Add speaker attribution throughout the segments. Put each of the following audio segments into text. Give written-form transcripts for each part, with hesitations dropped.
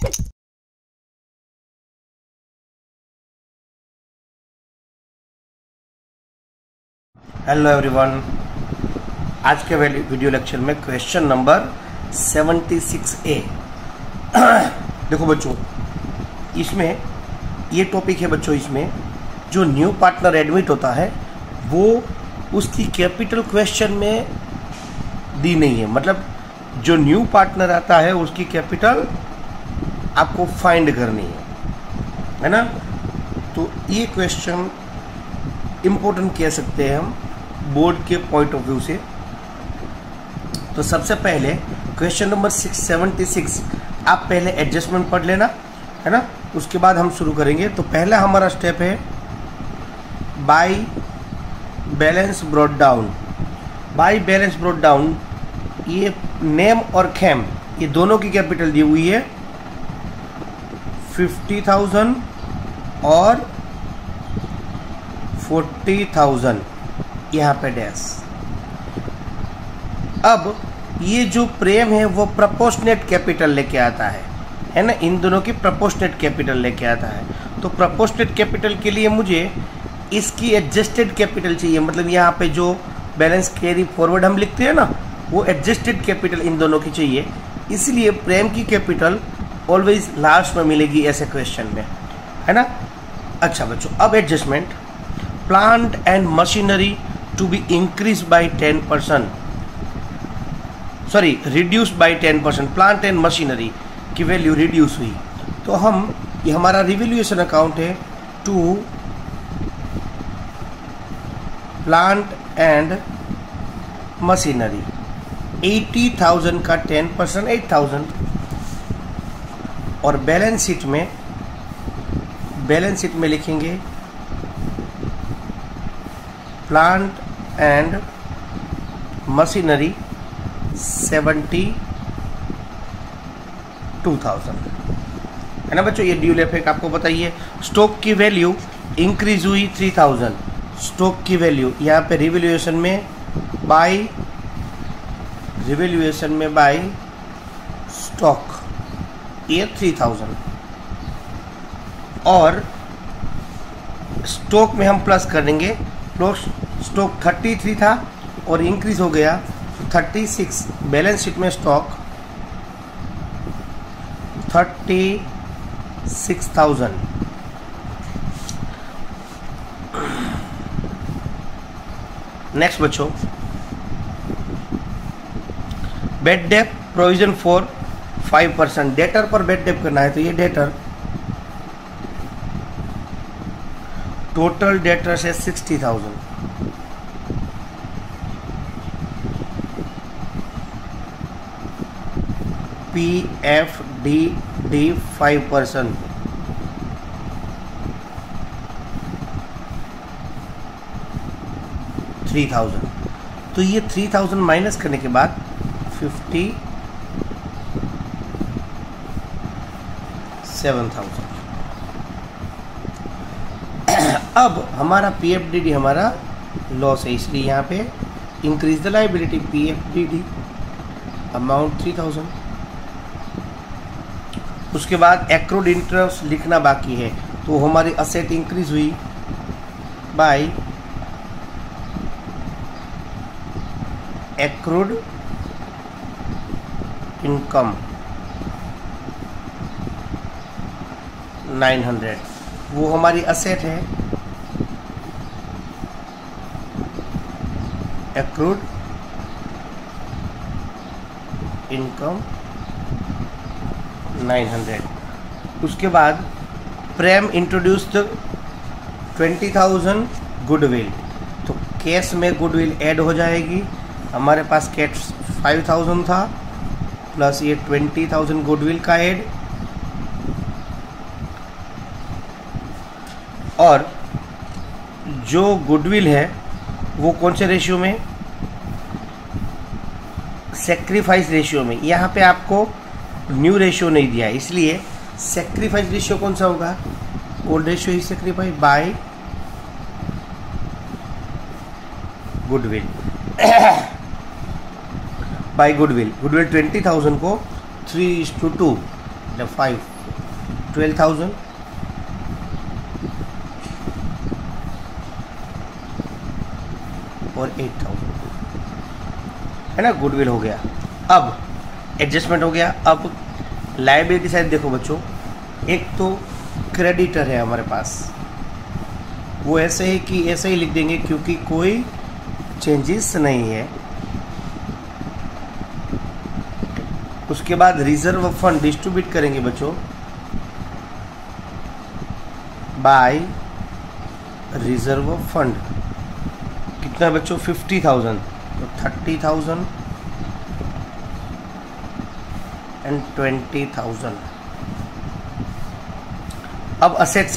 Speaker 1: Hello everyone, आज के video lecture में क्वेश्चन नंबर 76A। देखो बच्चों, इसमें ये टॉपिक है बच्चों, इसमें जो न्यू पार्टनर एडमिट होता है वो उसकी कैपिटल क्वेश्चन में दी नहीं है। मतलब जो न्यू पार्टनर आता है उसकी कैपिटल आपको फाइंड करनी है ना। तो ये क्वेश्चन इम्पोर्टेंट कह सकते हैं हम बोर्ड के पॉइंट ऑफ व्यू से। तो सबसे पहले क्वेश्चन नंबर 676 आप पहले एडजस्टमेंट पढ़ लेना, है ना। उसके बाद हम शुरू करेंगे। तो पहला हमारा स्टेप है by balance brought down. By balance brought down, ये नेम और खेम ये दोनों की कैपिटल दी हुई है 50,000 और 40,000, यहाँ पे डैश। अब ये जो प्रेम है वो प्रपोर्शनेट कैपिटल लेके आता है ना। इन दोनों की प्रपोर्शनेट कैपिटल लेके आता है। तो प्रपोर्शनेट कैपिटल के लिए मुझे इसकी एडजस्टेड कैपिटल चाहिए। मतलब यहाँ पे जो बैलेंस कैरी फॉरवर्ड हम लिखते हैं ना, वो एडजस्टेड कैपिटल इन दोनों की चाहिए। इसलिए प्रेम की कैपिटल ऑलवेज लास्ट में मिलेगी ऐसे क्वेश्चन में, है ना। अच्छा बच्चों, अब adjustment plant and machinery to be increase by 10%, sorry reduce by 10%। Plant and machinery की वैल्यू रिड्यूस हुई। तो हम ये हमारा रिवैल्यूएशन अकाउंट है टू प्लांट एंड मशीनरी 80,000 का 10% 8,000। और बैलेंस शीट में लिखेंगे प्लांट एंड मशीनरी 72,000, है ना बच्चों। ये ड्यूल इफेक्ट आपको बताइए। स्टॉक की वैल्यू इंक्रीज हुई 3,000। स्टॉक की वैल्यू यहाँ पे रिवैल्यूएशन में बाय स्टॉक ये 3,000। और स्टॉक में हम प्लस कर देंगे। स्टॉक 33 था और इंक्रीज हो गया 36। बैलेंस शीट में स्टॉक 36,000। नेक्स्ट बच्चों, bed date provision for 5%। Debtor पर बेड डेट करना है। तो ये डेटर टोटल डेटर है 60,000। PFDD 5%, $3,000। तो ये 3,000 माइनस करने के बाद 57,000। अब हमारा PFDD हमारा लॉस है, इसलिए यहाँ पे increase the liability. PFDD amount 3,000। उसके बाद एक्रूड इंटरेस्ट लिखना बाकी है। तो हमारी असेट इंक्रीज हुई बाय एक्रूड इनकम 900, वो हमारी असेट है। Accrued income 900। उसके बाद प्रेम इंट्रोड्यूस्ड 20,000 गुडविल। तो कैश में गुडविल ऐड हो जाएगी। हमारे पास कैश 5,000 था प्लस ये 20,000 गुडविल का ऐड। और जो गुडविल है वो कौन से रेशियो में, सेक्रीफाइस रेशियो में। यहाँ पे आपको न्यू रेशियो नहीं दिया है, इसलिए सेक्रीफाइस रेशियो कौन सा होगा, ओल्ड रेशियो ही sacrifice by goodwill. By goodwill 20,000 को 3:2 5 12,000 और 8,000, है ना, गुडविल हो गया। अब एडजस्टमेंट हो गया। अब लायबिलिटी साइड देखो बच्चों, एक तो क्रेडिटर है हमारे पास, वो ऐसे ही कि ऐसे ही लिख देंगे क्योंकि कोई चेंजेस नहीं है। उसके बाद रिजर्व फंड डिस्ट्रीब्यूट करेंगे बच्चों बाय रिजर्व फंड। कितना बच्चों? 50,000, तो 30,000 एंड 20,000। अब असेट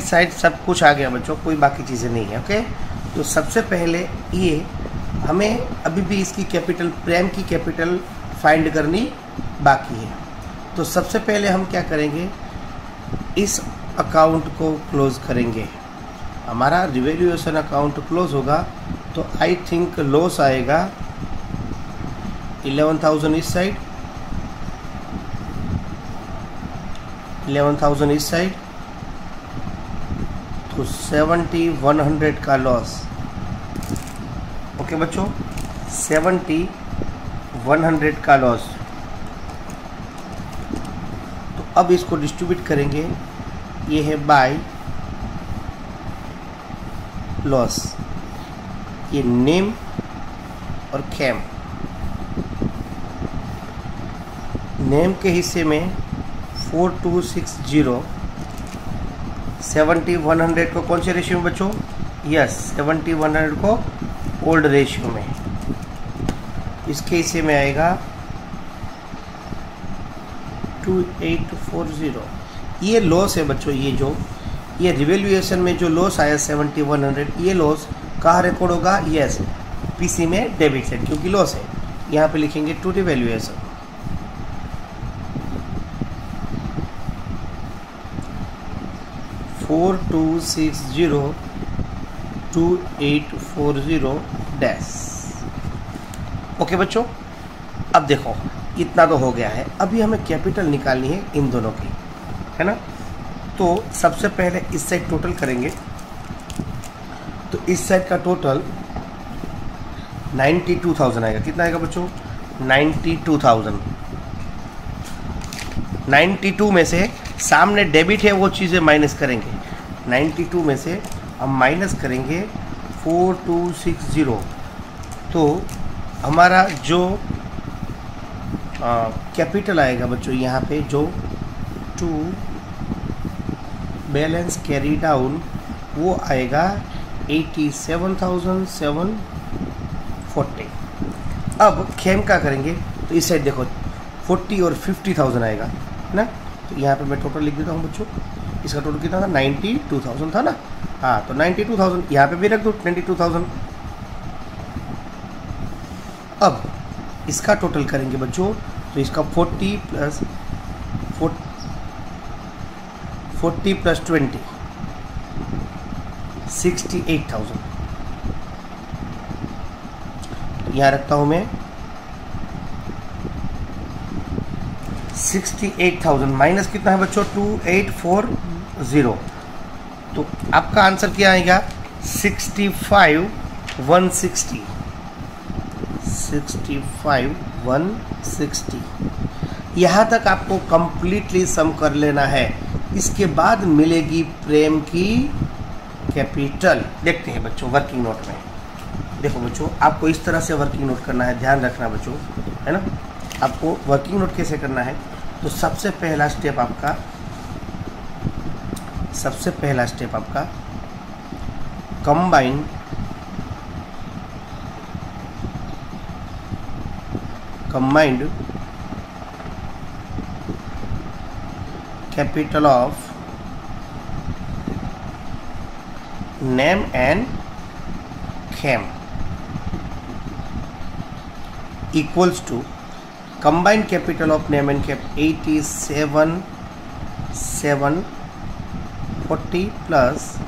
Speaker 1: साइड सब कुछ आ गया बच्चों, कोई बाकी चीज़ें नहीं है। ओके, तो सबसे पहले ये हमें अभी भी इसकी कैपिटल, प्रेम की कैपिटल फाइंड करनी बाकी है। तो सबसे पहले हम क्या करेंगे, इस अकाउंट को क्लोज करेंगे। हमारा रिवैल्यूएशन अकाउंट क्लोज होगा तो आई थिंक लॉस आएगा 11,000 इस साइड, 11,000 इस साइड, तो 70,100 का लॉस। ओके बच्चों, 70,100 का लॉस। तो अब इसको डिस्ट्रीब्यूट करेंगे, ये है बाय लॉस, ये नेम और कैम। नेम के हिस्से में 4260, 70,100 को कौन से रेशियो में बच्चों? यस, 70,100 को ओल्ड रेशियो में। इसके हिस्से में आएगा 2840। ये लॉस है बच्चों, ये रिवैल्यूएशन में जो लॉस आया 70,100, ये लॉस कहाँ रिकॉर्ड होगा? यस, पीसी में डेबिट साइड, क्योंकि लॉस है। यहाँ पे लिखेंगे टू रिवैल्यूएशन। $4260,2840 ओके बच्चों, अब देखो इतना तो हो गया है। अभी हमें कैपिटल निकालनी है इन दोनों की, है ना। तो सबसे पहले इस साइड टोटल करेंगे, तो इस साइड का टोटल 92,000 आएगा। कितना आएगा बच्चों? 92,000। 92 में से सामने डेबिट है वो चीज़ें माइनस करेंगे। 92 में से हम माइनस करेंगे 4260, तो हमारा जो कैपिटल आएगा बच्चों यहाँ पे, जो टू बैलेंस कैरी डाउन, वो आएगा 87,740। अब खेम का करेंगे तो इस साइड देखो 40 और 50,000 आएगा, है ना। तो यहाँ पे मैं टोटल लिख देता हूँ बच्चों, इसका टोटल कितना था? 92,000 था ना। हाँ, तो 92,000 यहाँ पे भी रख दो, 92,000। अब इसका टोटल करेंगे बच्चों, तो इसका 40 प्लस 20 68,000 यहाँ रखता हूँ मैं। 68,000 माइनस कितना है बच्चों? 2840। तो आपका आंसर क्या आएगा? 65,160। 65,160। यहाँ तक आपको कंप्लीटली सम कर लेना है। इसके बाद मिलेगी प्रेम की कैपिटल। देखते हैं बच्चों वर्किंग नोट में। देखो बच्चों, आपको इस तरह से वर्किंग नोट करना है, ध्यान रखना बच्चों, है ना। आपको वर्किंग नोट कैसे करना है, तो सबसे पहला स्टेप आपका combined capital of Nem and Khem equals to combined capital of name and cap 87,740 plus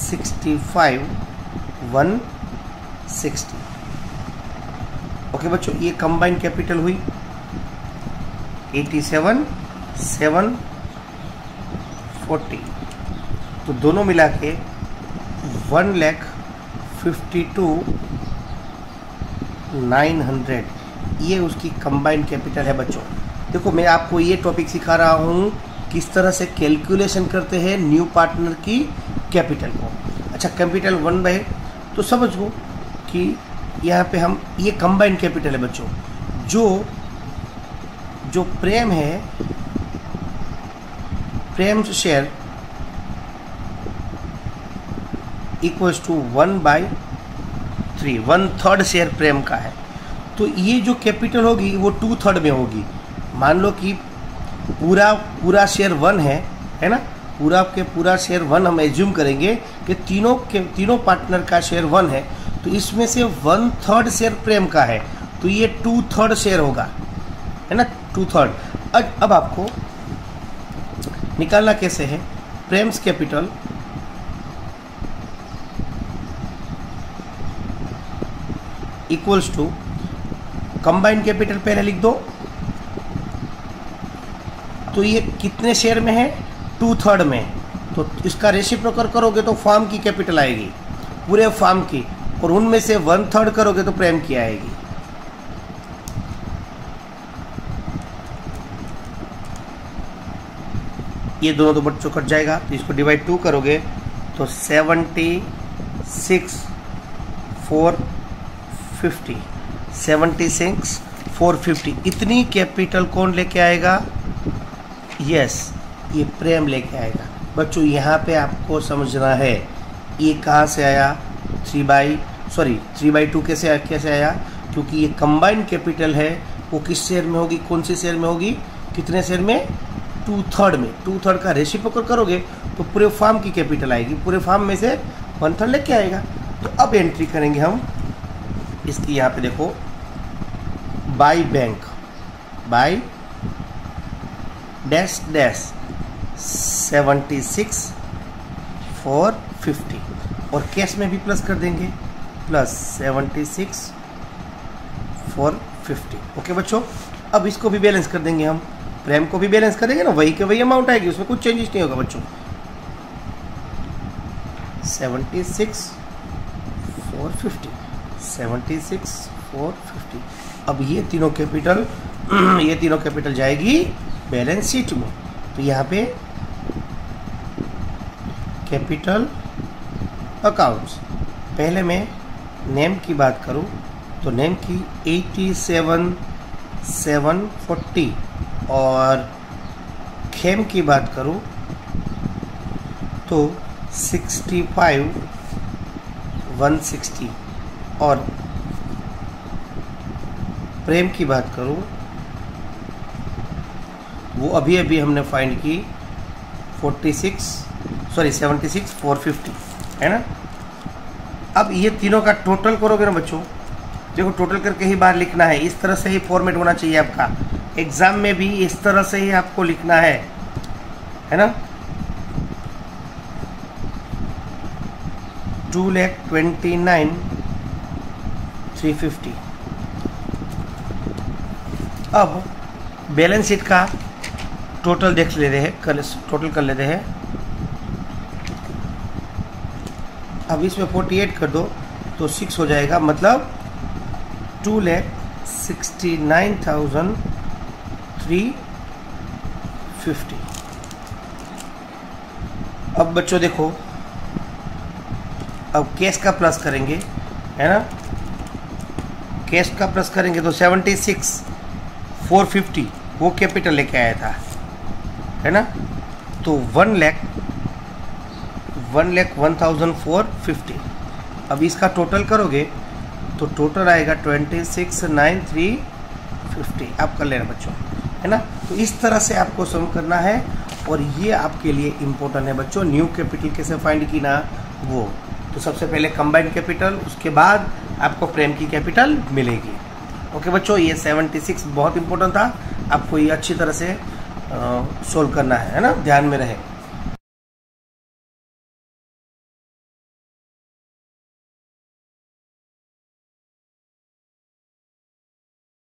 Speaker 1: 65,160। Okay बच्चों, ये कंबाइंड कैपिटल हुई 87,740 40, तो दोनों मिला के 1,52,900 ये उसकी कंबाइंड कैपिटल है बच्चों। देखो मैं आपको ये टॉपिक सिखा रहा हूँ किस तरह से कैलकुलेशन करते हैं न्यू पार्टनर की कैपिटल को। अच्छा, कैपिटल 1 है तो समझो कि यहाँ पे हम ये कंबाइंड कैपिटल है बच्चों। जो प्रेम है, प्रेम शेयर इक्वल्स टू 1/3, 1/3 शेयर प्रेम का है। तो ये जो कैपिटल होगी वो 2/3 में होगी। मान लो कि पूरा शेयर 1 है ना, पूरा शेयर 1 हम एज्यूम करेंगे कि तीनों पार्टनर का शेयर 1 है, तो इसमें से 1/3 शेयर प्रेम का है, तो ये 2/3 शेयर होगा, है ना, 2/3। अब आपको निकालना कैसे है, Prem's capital equals to combined capital पहले लिख दो। तो ये कितने शेयर में है, 2/3 में, तो इसका रेसिप्रोकल करोगे तो फॉर्म की कैपिटल आएगी, पूरे फॉर्म की, और उनमें से 1/3 करोगे तो प्रेम की आएगी। ये दोनों तो बच्चों कट जाएगा, तो इसको डिवाइड 2 करोगे तो 76,450 इतनी कैपिटल कौन लेके आएगा, यस ये प्रेम लेके आएगा। बच्चों यहाँ पे आपको समझना है ये कहाँ से आया, 3/2 कैसे आया, क्योंकि ये कंबाइंड कैपिटल है, वो किस शेयर में होगी, कौन से शेयर में होगी, कितने शेयर में, 2/3 में। 2/3 का रेसिप्रोकल करोगे तो पूरे फॉर्म की कैपिटल आएगी, पूरे फॉर्म में से 1/3 लेके आएगा। तो अब एंट्री करेंगे हम इसकी, यहाँ पे देखो, बाय बैंक, बाय डैश 76,450, और कैश में भी प्लस कर देंगे, प्लस 76,450। ओके बच्चों, अब इसको भी बैलेंस कर देंगे हम, प्रेम को भी बैलेंस करेंगे ना, वही के वही अमाउंट आएगी, उसमें कुछ चेंजेस नहीं होगा बच्चों। 76,450 अब ये तीनों कैपिटल जाएगी बैलेंस शीट में। तो यहाँ पे कैपिटल अकाउंट्स, पहले मैं नेम की बात करूँ तो नेम की 87,740, और खेम की बात करूँ तो 65,160, और प्रेम की बात करूँ वो अभी हमने फाइंड की 76,450, है ना। अब ये तीनों का टोटल करोगे ना बच्चों, देखो टोटल करके ही बाहर लिखना है, इस तरह से ही फॉर्मेट होना चाहिए आपका, एग्जाम में भी इस तरह से ही आपको लिखना है ना। 2,29,350। अब बैलेंस शीट का टोटल देख लेते हैं, टोटल कर लेते हैं। अब इसमें 48 कर दो तो 6 हो जाएगा, मतलब 2,69,350। अब बच्चों देखो, अब कैश का प्लस करेंगे, है ना, कैश का प्लस करेंगे तो 76,450 वो कैपिटल लेके आया था, है ना। तो 1,01,450। अब इसका टोटल करोगे तो टोटल आएगा 26,9,350। आप कर लेना बच्चों, है ना। तो इस तरह से आपको सम करना है, और ये आपके लिए इम्पोर्टेंट है बच्चों, न्यू कैपिटल कैसे फाइंड की ना वो। तो सबसे पहले कंबाइंड कैपिटल, उसके बाद आपको प्रेम की कैपिटल मिलेगी। ओके बच्चों, ये 76 बहुत इंपॉर्टेंट था, आपको ये अच्छी तरह से सोल्व करना है ना, ध्यान में रहे।